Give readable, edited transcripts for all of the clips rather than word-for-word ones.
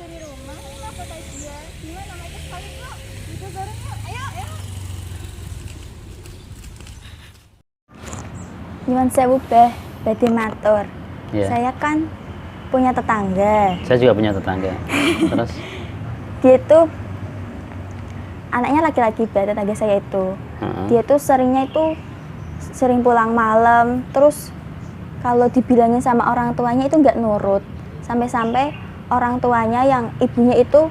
di rumah, ini nggak kajian. Gimana mau ikut sekali yuk? Ikut bareng yuk. Ayo, ayo. Nyuwun sewu Beh, badhe matur. Iya. Saya kan punya tetangga. Saya juga punya tetangga. Terus Dia itu anaknya laki-laki Beh, tetangga saya itu. Dia tuh seringnya itu sering pulang malam, terus kalau dibilangin sama orang tuanya itu nggak nurut. Sampai-sampai orang tuanya yang ibunya itu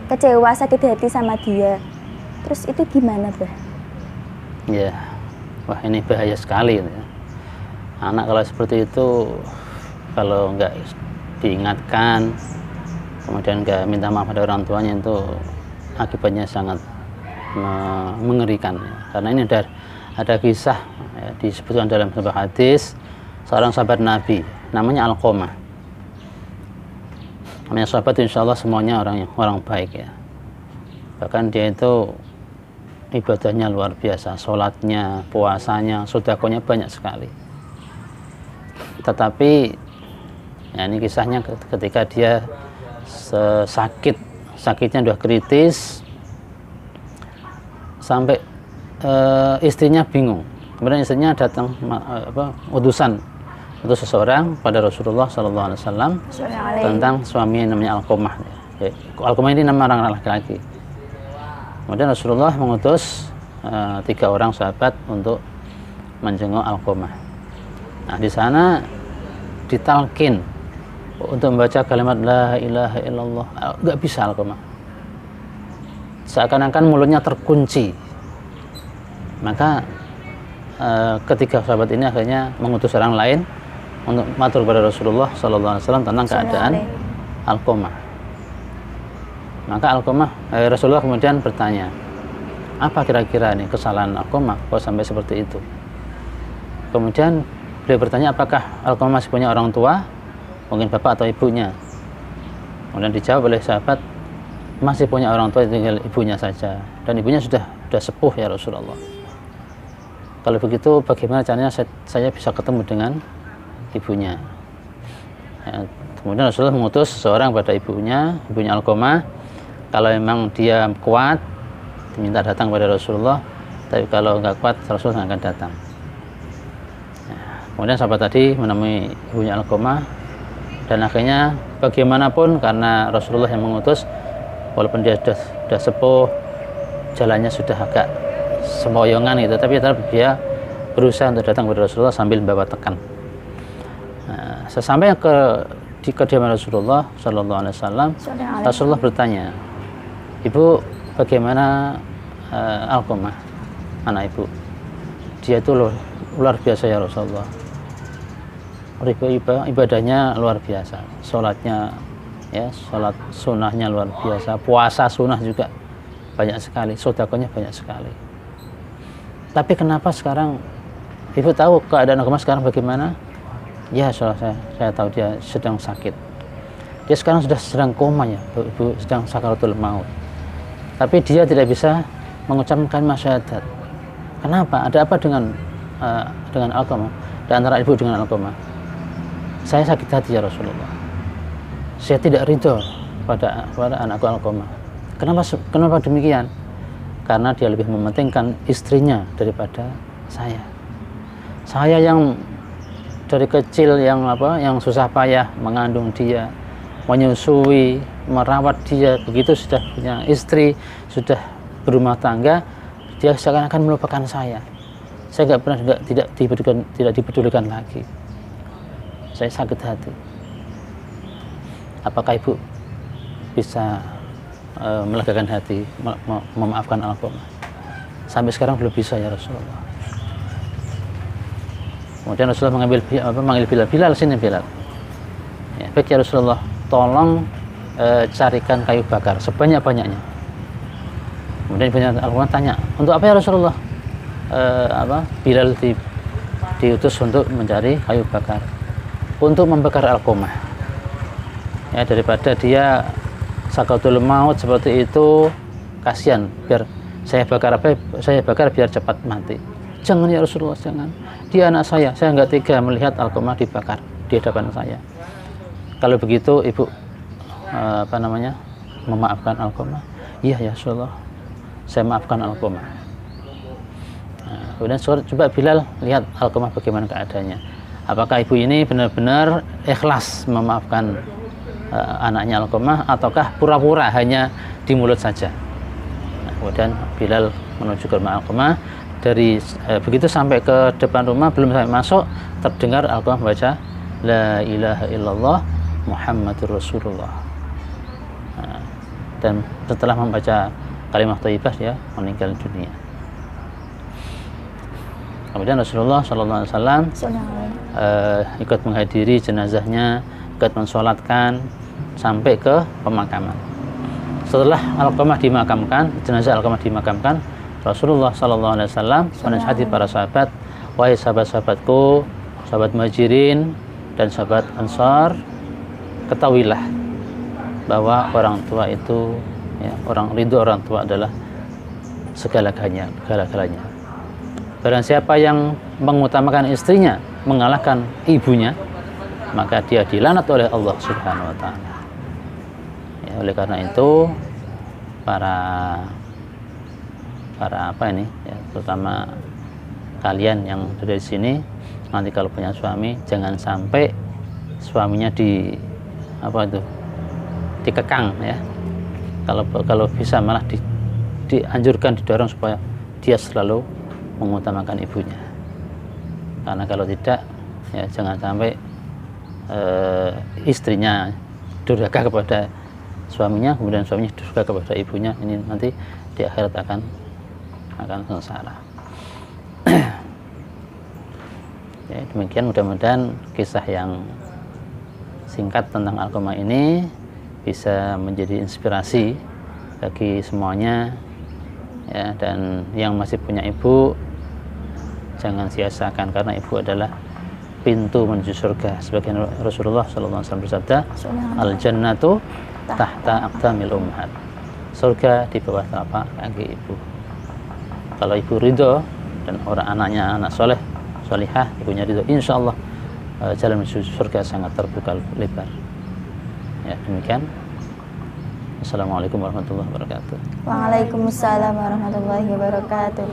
kecewa, sakit hati sama dia. Terus itu gimana Beh? ya, wah ini bahaya sekali ya. Anak kalau seperti itu, kalau nggak diingatkan, kemudian nggak minta maaf pada orang tuanya, itu akibatnya sangat mengerikan ya. Karena ini ada kisah ya, disebutkan dalam sebuah hadis seorang sahabat Nabi namanya Alqamah. Namanya sahabat insya Allah semuanya orang baik ya. Bahkan dia itu ibadahnya luar biasa, sholatnya, puasanya, sedekahnya banyak sekali. Tetapi ya ini kisahnya ketika dia sakitnya udah kritis, sampai istrinya bingung. Kemudian istrinya datang utus seseorang pada Rasulullah SAW tentang suami namanya Alqamah. Alqamah ini nama orang laki-laki. Kemudian Rasulullah mengutus 3 orang sahabat untuk menjenguk Alqamah. Nah, di sana ditalkin untuk membaca kalimat la ilaha illallah. Nggak bisa Alqamah. Seakan-akan mulutnya terkunci. Maka ketiga sahabat ini akhirnya mengutus orang lain untuk matur kepada Rasulullah SAW tentang keadaan Alqamah. Maka Rasulullah kemudian bertanya, apa kira-kira nih kesalahan Alqamah kok sampai seperti itu? Kemudian beliau bertanya, apakah Alqamah masih punya orang tua, mungkin bapak atau ibunya? Kemudian dijawab oleh sahabat, masih punya orang tua, tinggal ibunya saja, dan ibunya sudah sepuh ya Rasulullah. Kalau begitu bagaimana caranya saya bisa ketemu dengan ibunya? Ya, kemudian Rasulullah mengutus seorang pada ibunya Alqamah. Kalau memang dia kuat, diminta datang pada Rasulullah. Tapi kalau nggak kuat, Rasulullah akan datang. Ya, kemudian sahabat tadi menemui ibunya Alqamah, dan akhirnya bagaimanapun karena Rasulullah yang mengutus, walaupun dia sudah sepuh, jalannya sudah agak sempoyongan gitu, tapi tetap dia berusaha untuk datang kepada Rasulullah sambil membawa tekan. Nah, sesampai di kediaman Rasulullah SAW, Rasulullah bertanya, ibu, bagaimana Alqamah, anak ibu? Dia itu luar biasa ya Rasulullah. Ibadahnya luar biasa, sholatnya ya, sholat sunnahnya luar biasa, puasa sunnah juga banyak sekali, sedekahnya banyak sekali. Tapi kenapa sekarang ibu tahu keadaan Alqamah sekarang bagaimana? Ya, saya tahu dia sedang sakit. Dia sekarang sudah sedang koma ya, ibu, sedang sakaratul maut. Tapi dia tidak bisa mengucapkan kalimat syahadat. Kenapa? Ada apa dengan Alqamah? Di antara ibu dengan Alqamah? Saya sakit hati ya Rasulullah. Saya tidak ridho pada anakku Alqamah. Kenapa demikian? Karena dia lebih mementingkan istrinya daripada saya. Saya yang dari kecil yang susah payah mengandung dia, menyusui, merawat dia, begitu sudah punya istri, sudah berumah tangga, dia seakan-akan melupakan saya. Saya tidak dipedulikan lagi. Saya sakit hati. Apakah ibu bisa melegakan hati, memaafkan Alqamah? Sampai sekarang belum bisa ya Rasulullah. Kemudian Rasulullah manggil Bilal, sini Bilal. Ya, baik ya Rasulullah, tolong carikan kayu bakar sebanyak-banyaknya. Kemudian ibunya Alqamah tanya, untuk apa ya Rasulullah? Bilal diutus untuk mencari kayu bakar untuk membakar Alqamah. Ya, daripada dia sakaratul maut seperti itu, kasihan, biar saya bakar biar cepat mati. Jangan ya Rasulullah, jangan. Dia anak saya nggak tega melihat Alqamah dibakar di hadapan saya. Kalau begitu ibu apa namanya, memaafkan Alqamah? Iya ya Rasulullah, saya maafkan Alqamah. Nah, kemudian coba Bilal lihat Alqamah bagaimana keadaannya. Apakah ibu ini benar-benar ikhlas memaafkan anaknya Alqamah, ataukah pura-pura hanya di mulut saja? Nah, kemudian Bilal menuju ke rumah Alqamah. Dari begitu sampai ke depan rumah, belum sampai masuk, terdengar Alqamah membaca La ilaha illallah Muhammadur Rasulullah. Nah, dan setelah membaca kalimat thayyibah, dia meninggal dunia. Kemudian Rasulullah SAW ikut menghadiri jenazahnya, ikut mensolatkan sampai ke pemakaman. Setelah Alqamah dimakamkan, jenazah Alqamah dimakamkan, Rasulullah SAW menasihati para sahabat, wahai sahabat-sahabatku, sahabat Muhajirin dan sahabat Ansar, ketahuilah bahwa orang tua itu, ya, ridho orang tua adalah segala-galanya. Barang siapa yang mengutamakan istrinya, mengalahkan ibunya, maka dia dilaknat oleh Allah Subhanahu wa Ta'ala. Ya, oleh karena itu para apa ini, ya, terutama kalian yang ada di sini, nanti kalau punya suami, jangan sampai suaminya dikekang, ya. Kalau bisa malah dianjurkan, didorong supaya dia selalu mengutamakan ibunya. Karena kalau tidak, ya jangan sampai istrinya durhaka kepada suaminya, kemudian suaminya durhaka kepada ibunya. Ini nanti di akhirat akan sengsara. Ya, demikian, mudah-mudahan kisah yang singkat tentang Alqamah ini bisa menjadi inspirasi bagi semuanya, ya, dan yang masih punya ibu jangan sia-siakan, karena ibu adalah pintu menuju surga. Sebagian Rasulullah SAW bersabda, al-jannatu tahta aqdamil ummahat, surga di bawah telapak kaki ibu. Kalau ibu ridho dan anaknya anak soleh, solihah, ibunya ridho, insya Allah jalan menuju surga sangat terbuka lebar. Ya, demikian. Assalamualaikum warahmatullahi wabarakatuh. Waalaikumsalam warahmatullahi wabarakatuh.